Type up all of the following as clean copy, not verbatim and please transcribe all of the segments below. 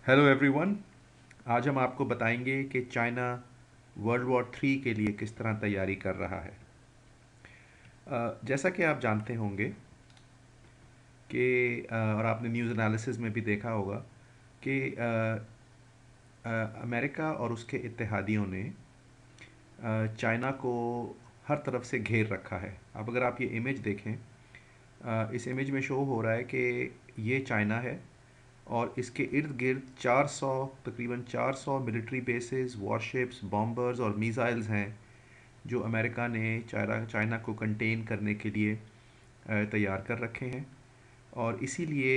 Hello everyone. आज हम आपको बताएंगे कि चाइना वर्ल्ड वॉर 3 के लिए किस तरह तैयारी कर रहा है। जैसा कि आप जानते होंगे कि और आपने न्यूज़ एनालिसिस में भी देखा होगा कि अमेरिका और उसके इत्तेहादियों ने चाइना को हर तरफ से घेर रखा है। अब अगर आप ये इमेज देखें, इस इमेज में शो हो रहा है कि ये चाइना है और इसके इर्द गिर्द 400 तकरीबन 400 मिलिट्री बेसेस, वॉरशिप्स, बॉम्बर्स और मिसाइल्स हैं जो अमेरिका ने चाइना को कंटेन करने के लिए तैयार कर रखे हैं। और इसीलिए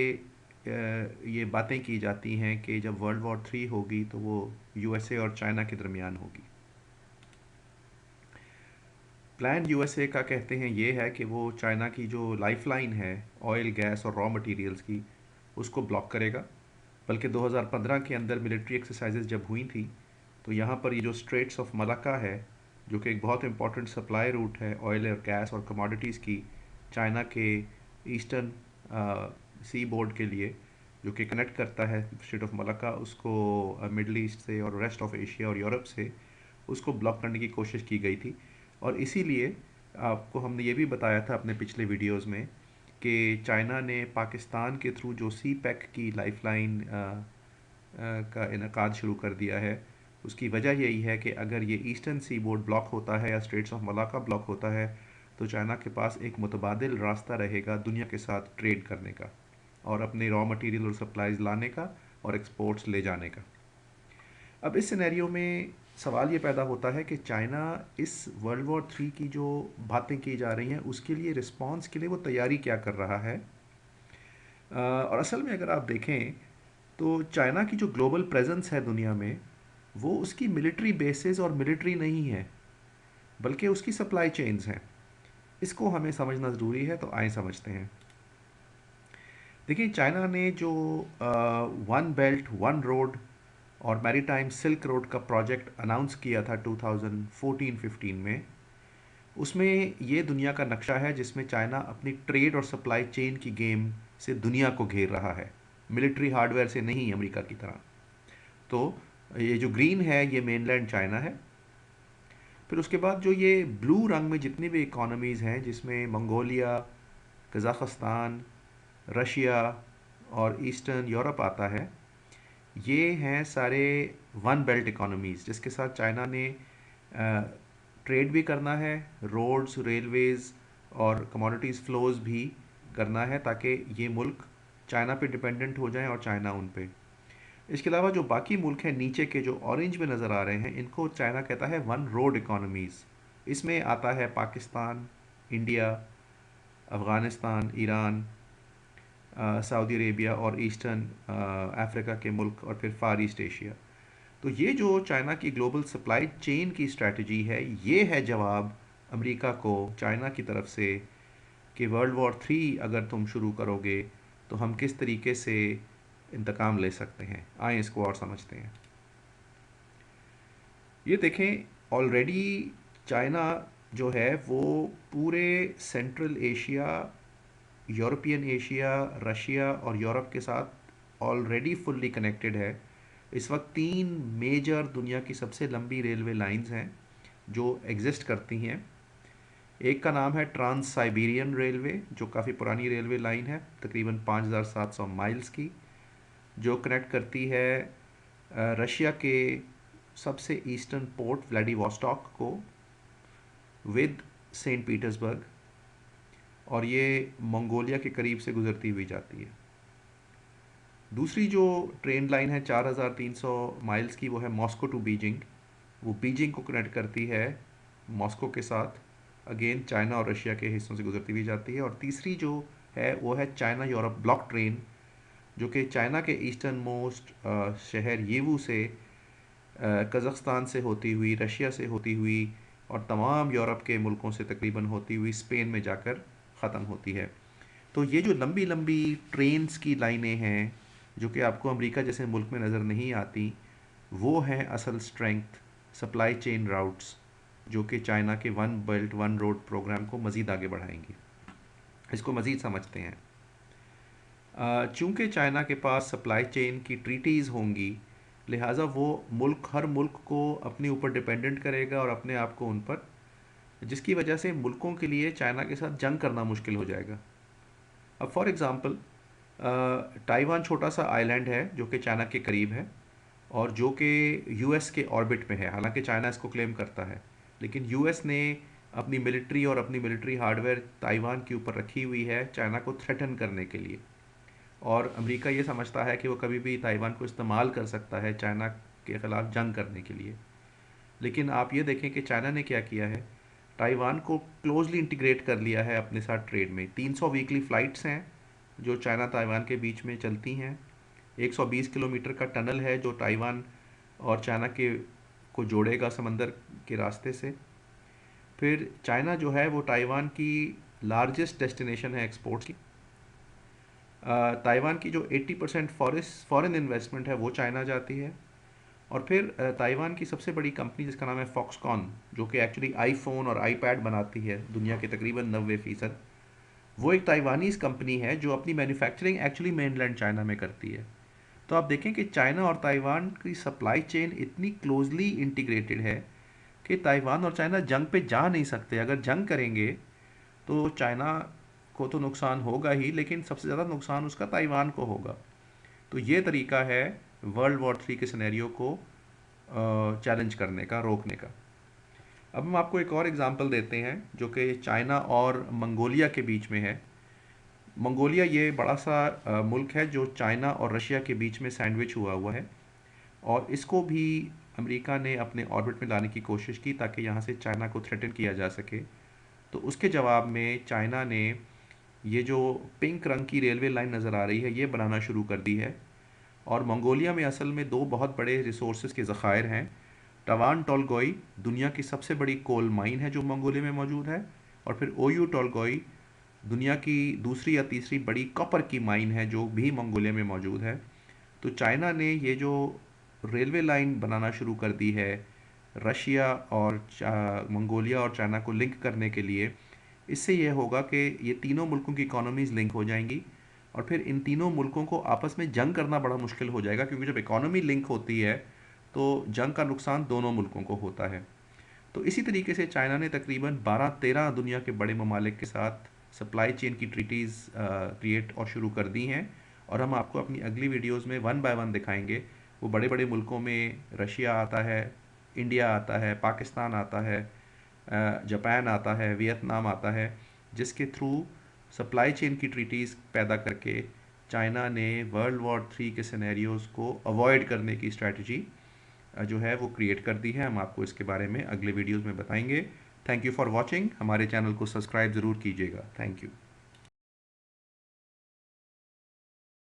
ये बातें की जाती हैं कि जब वर्ल्ड वॉर 3 होगी तो वो यूएसए और चाइना के दरमियान होगी। प्लान यूएसए का कहते हैं ये है कि वो चाइना की जो लाइफलाइन है ऑयल, गैस और रॉ मटेरियल्स की, उसको ब्लॉक करेगा। बल्कि 2015 के अंदर मिलिट्री एक्सरसाइजेज जब हुई थी तो यहाँ पर ये जो स्ट्रेट्स ऑफ मलाक्का है, जो कि एक बहुत इंपॉर्टेंट सप्लाई रूट है ऑयल और गैस और कमोडिटीज़ की चाइना के ईस्टर्न सी बोर्ड के लिए, जो कि कनेक्ट करता है स्ट्रेट ऑफ मलाक्का उसको मिडल ईस्ट से और रेस्ट ऑफ एशिया और यूरोप से, उसको ब्लॉक करने की कोशिश की गई थी। और इसीलिए आपको हमने ये भी बताया था अपने पिछले वीडियोस में कि चाइना ने पाकिस्तान के थ्रू जो सी पैक की लाइफलाइन का इनकाद शुरू कर दिया है। उसकी वजह यही है कि अगर ये ईस्टर्न सी बोर्ड ब्लॉक होता है या स्ट्रेट्स ऑफ मलाका ब्लॉक होता है तो चाइना के पास एक मुतबादिल रास्ता रहेगा दुनिया के साथ ट्रेड करने का और अपने रॉ मटेरियल और सप्लाईज लाने का और एक्सपोर्ट्स ले जाने का। अब इस सिनेरियो में सवाल ये पैदा होता है कि चाइना इस वर्ल्ड वॉर 3 की जो बातें की जा रही हैं उसके लिए रिस्पॉन्स के लिए वो तैयारी क्या कर रहा है। और असल में अगर आप देखें तो चाइना की जो ग्लोबल प्रेजेंस है दुनिया में, वो उसकी मिलिट्री बेसेस और मिलिट्री नहीं है, बल्कि उसकी सप्लाई चेन्स हैं। इसको हमें समझना ज़रूरी है, तो आए समझते हैं। देखिए, चाइना ने जो वन बेल्ट वन रोड और मैरीटाइम सिल्क रोड का प्रोजेक्ट अनाउंस किया था 2014-15 में, उसमें ये दुनिया का नक्शा है जिसमें चाइना अपनी ट्रेड और सप्लाई चेन की गेम से दुनिया को घेर रहा है, मिलिट्री हार्डवेयर से नहीं, अमेरिका की तरह। तो ये जो ग्रीन है ये मेनलैंड चाइना है। फिर उसके बाद जो ये ब्लू रंग में जितनी भी इकोनॉमीज़ हैं, जिसमें मंगोलिया, कज़ाकिस्तान, रशिया और ईस्टर्न यूरोप आता है, ये हैं सारे वन बेल्ट इकोनॉमीज़ जिसके साथ चाइना ने ट्रेड भी करना है, रोड्स, रेलवेज़ और कमोडिटीज़ फ्लोज भी करना है, ताकि ये मुल्क चाइना पे डिपेंडेंट हो जाएं और चाइना उन पे। इसके अलावा जो बाकी मुल्क हैं नीचे के जो ऑरेंज में नज़र आ रहे हैं, इनको चाइना कहता है वन रोड इकोनॉमीज़। इसमें आता है Pakistan, India, Afghanistan, Iran, Saudi Arabia और ईस्टर्न अफ्रीका के मुल्क और फिर फार ईस्ट एशिया। तो ये जो चाइना की ग्लोबल सप्लाई चेन की स्ट्रेटजी है, ये है जवाब अमेरिका को चाइना की तरफ से कि वर्ल्ड वॉर 3 अगर तुम शुरू करोगे तो हम किस तरीके से इंतकाम ले सकते हैं। आए इसको और समझते हैं। ये देखें, ऑलरेडी चाइना जो है वो पूरे central Asia, European Asia, Russia और यूरोप के साथ ऑलरेडी फुल्ली कनेक्टेड है। इस वक्त 3 मेजर दुनिया की सबसे लंबी रेलवे लाइंस हैं जो एग्जिस्ट करती हैं। एक का नाम है ट्रांस साइबेरियन रेलवे, जो काफ़ी पुरानी रेलवे लाइन है, तकरीबन 5,700 माइल्स की, जो कनेक्ट करती है रशिया के सबसे ईस्टर्न पोर्ट व्लादिवोस्टॉक को विद सेंट पीटर्सबर्ग, और ये मंगोलिया के करीब से गुजरती हुई जाती है। दूसरी जो ट्रेन लाइन है 4,300 माइल्स की, वो है मॉस्को टू बीजिंग। वो बीजिंग को कनेक्ट करती है मॉस्को के साथ, अगेन चाइना और रशिया के हिस्सों से गुजरती हुई जाती है। और तीसरी जो है वो है चाइना यूरोप ब्लॉक ट्रेन, जो कि चाइना के ईस्टर्न मोस्ट शहर येवू से कज़ाकिस्तान से होती हुई, रशिया से होती हुई और तमाम यूरोप के मुल्कों से तकरीबन होती हुई स्पेन में जाकर ख़त्म होती है। तो ये जो लंबी लंबी ट्रेन्स की लाइनें हैं जो कि आपको अमेरिका जैसे मुल्क में नज़र नहीं आती, वो हैं असल स्ट्रेंथ सप्लाई चेन राउट्स, जो कि चाइना के one belt one road program को मज़ीद आगे बढ़ाएंगी। इसको मज़ीद समझते हैं। चूंकि चाइना के पास सप्लाई चेन की ट्रीटीज़ होंगी, लिहाजा वो हर मुल्क को अपने ऊपर डिपेंडेंट करेगा और अपने आप को उन पर, जिसकी वजह से मुल्कों के लिए चाइना के साथ जंग करना मुश्किल हो जाएगा। अब फॉर एग्ज़ाम्पल, ताइवान छोटा सा आइलैंड है जो कि चाइना के करीब है और जो कि यूएस के ऑर्बिट में है। हालांकि चाइना इसको क्लेम करता है, लेकिन यूएस ने अपनी मिलिट्री और अपनी मिलिट्री हार्डवेयर ताइवान के ऊपर रखी हुई है चाइना को थ्रेटन करने के लिए। और अमेरिका ये समझता है कि वो कभी भी ताइवान को इस्तेमाल कर सकता है चाइना के ख़िलाफ़ जंग करने के लिए। लेकिन आप ये देखें कि चाइना ने क्या किया है, ताइवान को क्लोजली इंटीग्रेट कर लिया है अपने साथ ट्रेड में। 300 वीकली फ़्लाइट्स हैं जो चाइना ताइवान के बीच में चलती हैं। 120 किलोमीटर का टनल है जो ताइवान और चाइना के को जोड़ेगा समंदर के रास्ते से। फिर चाइना जो है वो ताइवान की लार्जेस्ट डेस्टिनेशन है एक्सपोर्ट्स की। ताइवान की जो 80% फॉरेन इन्वेस्टमेंट है वो चाइना जाती है। और फिर ताइवान की सबसे बड़ी कंपनी जिसका नाम है फॉक्सकॉन, जो कि एक्चुअली आईफोन और आईपैड बनाती है दुनिया के तकरीबन 90%, वो एक ताइवानीज़ कंपनी है जो अपनी मैन्युफैक्चरिंग एक्चुअली मेनलैंड चाइना में करती है। तो आप देखें कि चाइना और ताइवान की सप्लाई चेन इतनी क्लोजली इंटीग्रेटेड है कि ताइवान और चाइना जंग पे जा नहीं सकते। अगर जंग करेंगे तो चाइना को तो नुकसान होगा ही, लेकिन सबसे ज़्यादा नुकसान उसका ताइवान को होगा। तो ये तरीका है वर्ल्ड वॉर 3 के सिनेरियो को चैलेंज करने का, रोकने का। अब हम आपको एक और एग्जांपल देते हैं जो कि चाइना और मंगोलिया के बीच में है। मंगोलिया ये बड़ा सा मुल्क है जो चाइना और रशिया के बीच में सैंडविच हुआ हुआ है, और इसको भी अमेरिका ने अपने ऑर्बिट में लाने की कोशिश की ताकि यहाँ से चाइना को थ्रेटन किया जा सके। तो उसके जवाब में चाइना ने ये जो पिंक रंग की रेलवे लाइन नज़र आ रही है ये बनाना शुरू कर दी है। और मंगोलिया में असल में दो बहुत बड़े रिसोर्सेज के ज़खायर हैं। टवान टोलगोई दुनिया की सबसे बड़ी कोल माइन है जो मंगोलिया में मौजूद है, और फिर ओयू टोलगोई दुनिया की दूसरी या तीसरी बड़ी कॉपर की माइन है जो भी मंगोलिया में मौजूद है। तो चाइना ने ये जो रेलवे लाइन बनाना शुरू कर दी है रशिया और मंगोलिया और चाइना को लिंक करने के लिए, इससे ये होगा कि ये तीनों मुल्कों की इकोनॉमीज़ लिंक हो जाएंगी और फिर इन तीनों मुल्कों को आपस में जंग करना बड़ा मुश्किल हो जाएगा, क्योंकि जब इकोनॉमी लिंक होती है तो जंग का नुकसान दोनों मुल्कों को होता है। तो इसी तरीके से चाइना ने तकरीबन 12-13 दुनिया के बड़े ममालिक के साथ सप्लाई चेन की ट्रीटीज़ क्रिएट और शुरू कर दी हैं, और हम आपको अपनी अगली वीडियोस में वन बाय वन दिखाएंगे। वो बड़े बड़े मुल्कों में रशिया आता है, इंडिया आता है, पाकिस्तान आता है, जापान आता है, वियतनाम आता है, जिसके थ्रू सप्लाई चेन की ट्रीटीज़ पैदा करके चाइना ने वर्ल्ड वॉर 3 के सिनेरियोज़ को अवॉइड करने की स्ट्रेटजी जो है वो क्रिएट कर दी है। हम आपको इसके बारे में अगले वीडियोस में बताएंगे। Thank you for watching. हमारे चैनल को सब्सक्राइब ज़रूर कीजिएगा। Thank you.